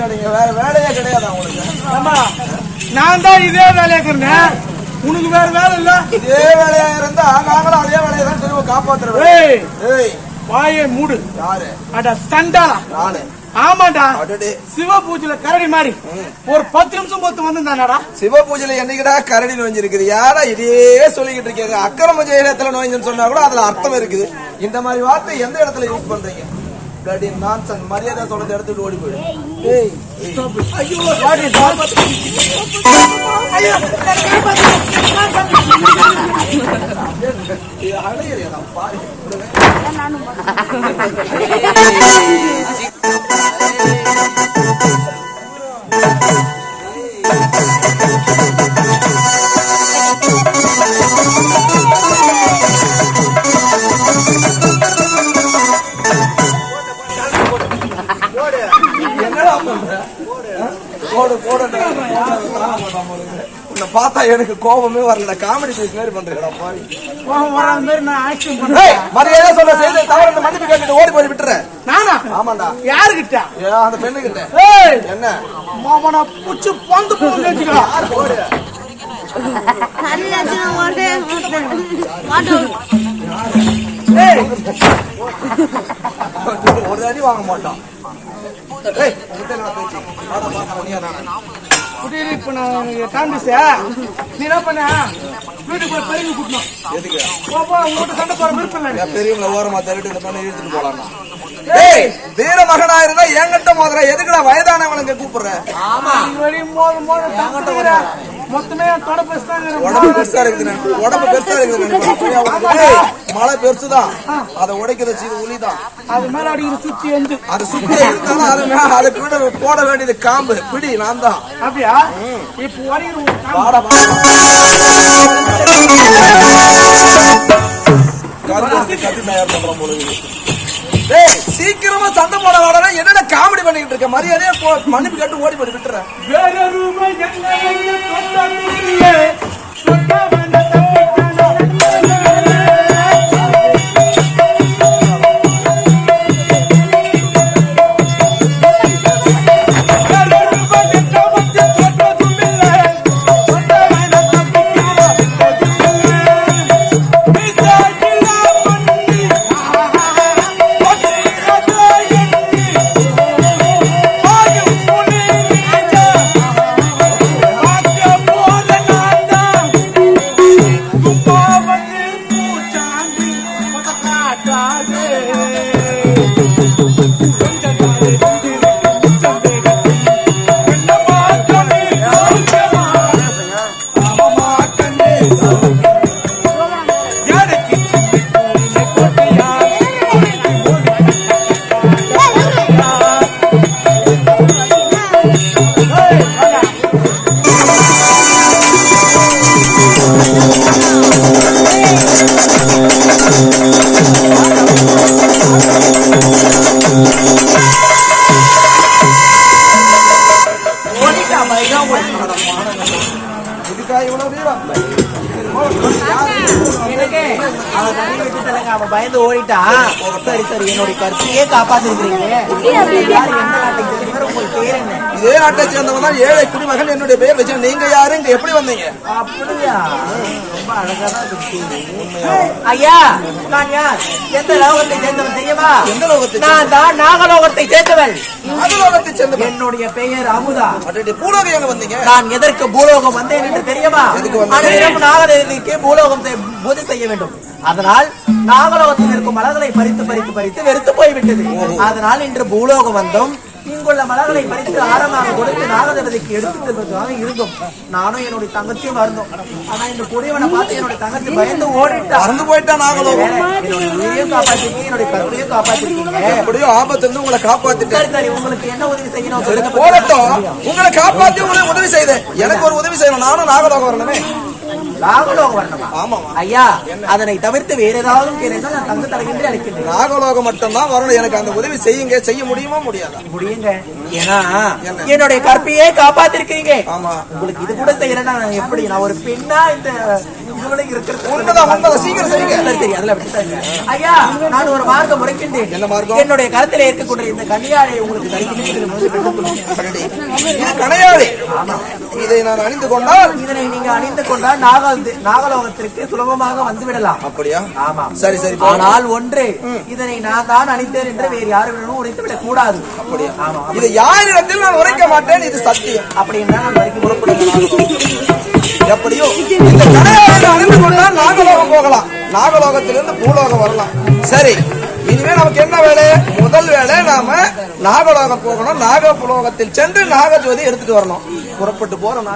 அடிங்க. வேற வேலையே கிடையாது உங்களுக்கு. ஆமா, நான் தான் இதே வேலையா இருக்கிறேன். உனக்கு வேற வேலை இல்ல? இதே வேலையா இருந்தா நாங்களும் அதே வேலையை தான் செய்வோம். காப்பாத்துறோம். வாயை மூடு. யாரு? அட சண்டாளா. நானு. ஆமாடா, சிவ பூஜையில கரடி மாதிரி ஒரு 10 நிமிஷம் பொறுத்து வந்திருந்தாடா. சிவ பூஜையில என்னைக்குடா கரடி நோஞ்சிருக்குது? யாரா இதே சொல்லிக்கிட்டு இருக்கீங்க? அக்கிரம ஜெயலத்துல நோய்ஞ்சுன்னு சொன்னா கூட அதுல அர்த்தம் இருக்குது. இந்த மாதிரி வார்த்தை எந்த இடத்துல யூஸ் பண்றீங்க? Bloody nonsense. மரியாதை சொல்றது எடுத்துட்டு ஓடி போயிடு. என்னடா பண்ற? உன்னை பார்த்தா எனக்கு கோபமே வரல. காமெடி பீஸ் மாதிரி பண்றீங்களா? கோபம் வராத மாதிரி நான் ஆக்ஷன் பண்றேன். மரியாதை சொல்ல செய்த தவறு மன்னிப்பு கேட்டுட்டு ஓடி போய் விட்டுறேன். நானா? ஆமாண்டா. யாருகிட்ட? அந்த பெண்ணு கிட்ட. என்ன மாமனா புச்சு பந்து போன்னு வச்சுக்கலாம். ஒரு அடி வாங்க மாட்டான். இப்ப நான் காமிச்ச நீ என்ன பண்ண? வீட்டுக்கு போய் பெரிய கூட்டணும். எதுக்கு? உங்ககிட்ட சண்டை போற விருப்பம் இல்லை. பெரியவங்களை ஓரமா தள்ளிட்டு இந்த பண்ண இழுத்துட்டு போலாம். வீர மகனா இருந்தா என்கிட்ட மோதுற. எதுக்குடா வயதானவங்களை கூப்பிடுற? மொத்தமே உடம்பு பெருசா இருக்குது. உடம்பு பெருசா இருக்குது. மழை பெருசுதான். அதை உடைக்கிறது உளிதான். அது மேல அடிக்கிற சுத்தி எஞ்சு. அது சுத்தி இருந்தாலும் அது மேல அதுக்கு விட போட வேண்டியது காம்பு. பிடி நான் தான். அப்படியா? இப்ப கத்தி தயார் பண்ற பொழுது சீக்கிரமா சண்டை போட வாடா. என்னென்ன காமெடி பண்ணிட்டு இருக்க? மரியாதையா மன்னிப்பு கேட்டு ஓடி போய் விட்டுறேன். பயந்து ஓடிட்டா. சரி சரி, என்னுடைய கருத்தையே காப்பாத்திருக்கிறீங்க. இதே நாட்டை சேர்ந்தவங்க தான் ஏழை குடிமகன். என்னுடைய பெயர் வச்சு நீங்க யாரு? இங்க எப்படி வந்தீங்க? அப்படியா? ரொம்ப அழகாதான் இருக்கு. ஐயா, நான் யார்? எந்த லோகத்தை சேர்ந்தவன் தெரியுமா? எந்த லோகத்தை? நான் தான் நாகலோகத்தை சேர்ந்தவன். நாகலோகத்தை சேர்ந்தவன். என்னுடைய பெயர் அமுதா. பூலோகம் எங்க வந்தீங்க? நான் எதற்கு பூலோகம் வந்தேன் என்று தெரியுமா? நாகதேவிக்கு பூலோகம் பூஜை செய்ய வேண்டும். அதனால் நாகலோகத்தில் இருக்கும் மலர்களை பறித்து பறித்து பறித்து வெறுத்து போய்விட்டது. அதனால் இன்று பூலோகம் வந்தோம். இங்குள்ள மலர்களை பறித்து ஆரமாக கொடுத்து நாகதேவதைக்கு எடுத்துட்டு செல்வதாக இருந்தோம். நானும் என்னுடைய தங்கச்சியும் வருந்தோம். ஆனா இந்த குடியவனை பார்த்து என்னுடைய தங்கச்சி பயந்து ஓடிட்டா. மறந்து போயிட்டா. நாகலோகம் என்னுடைய உயிரையும் காப்பாற்றிருக்கீங்க, என்னுடைய கருத்தையும் காப்பாற்றிருக்கீங்க. எப்படியோ ஆபத்து இருந்து உங்களை காப்பாத்திட்டு. சரி சரி, உங்களுக்கு என்ன உதவி செய்யணும்? போகட்டும். உங்களை காப்பாத்தி உங்களுக்கு உதவி செய்தேன். எனக்கு ஒரு உதவி செய்யணும். நானும் நாகலோகம் வரணுமே. நாகலோகம் வரணுமா? ஆமா ஐயா, அதனை தவிர்த்து வேற ஏதாவது கேட்டால் நான் தங்க தரகின்றே அழைக்கின்றேன். நாகலோகம் மட்டும்தான் வரணும். எனக்கு அந்த உதவி செய்யுங்க. செய்ய முடியுமா? முடியாதா? முடியுங்க. ஏன்னா என்னுடைய கற்பையே காப்பாத்திருக்கீங்க. ஆமா, உங்களுக்கு இது கூட செய்யறேன்னா எப்படி? நான் ஒரு பெண்ணா இந்த இருக்கிறது உண்மைதான். உண்மைதான். சீக்கிரம் செய்யுங்க. சரி, அதெல்லாம் விட்டுட்டாங்க. ஐயா, நான் ஒரு மார்க்கம் முறைக்கின்றேன். என்ன மார்க்கம்? என்னுடைய கருத்தில் இருக்கக்கூடிய இந்த கன்னியாடை உங்களுக்கு தரிக்கின்றேன். இது கணையாளி. இதை நான் அணிந்து கொண்டால், இதனை நீங்க அணிந்து கொண்டால் நாகலோகத்திற்கு சுலபமாக வந்து விடலாம். அப்படியா? ஆமா. சரி சரி. ஆனால் ஒன்று, இதனை நான் தான் அணிந்தேன் என்று வேறு யாரும் உரைத்து விடக் கூடாது. அப்படியா? ஆமா. இது யாரிடத்தில் நான் உரைக்க மாட்டேன், இது சத்தியம். அப்படி என்றால் நான் வரைக்கும் புறப்படுகிறேன். எப்படியோ இந்த கணையாளை அணிந்து கொண்டால் நாகலோகம் போகலாம், நாகலோகத்திலிருந்து பூலோகம் வரலாம். சரி, இனிமே நமக்கு என்ன வேலை? முதல் வேலை நாம நாகலோகம் போகணும், நாகபுலோகத்தில் சென்று நாகஜோதி எடுத்துட்டு வரணும். புறப்பட்டு போறோம்.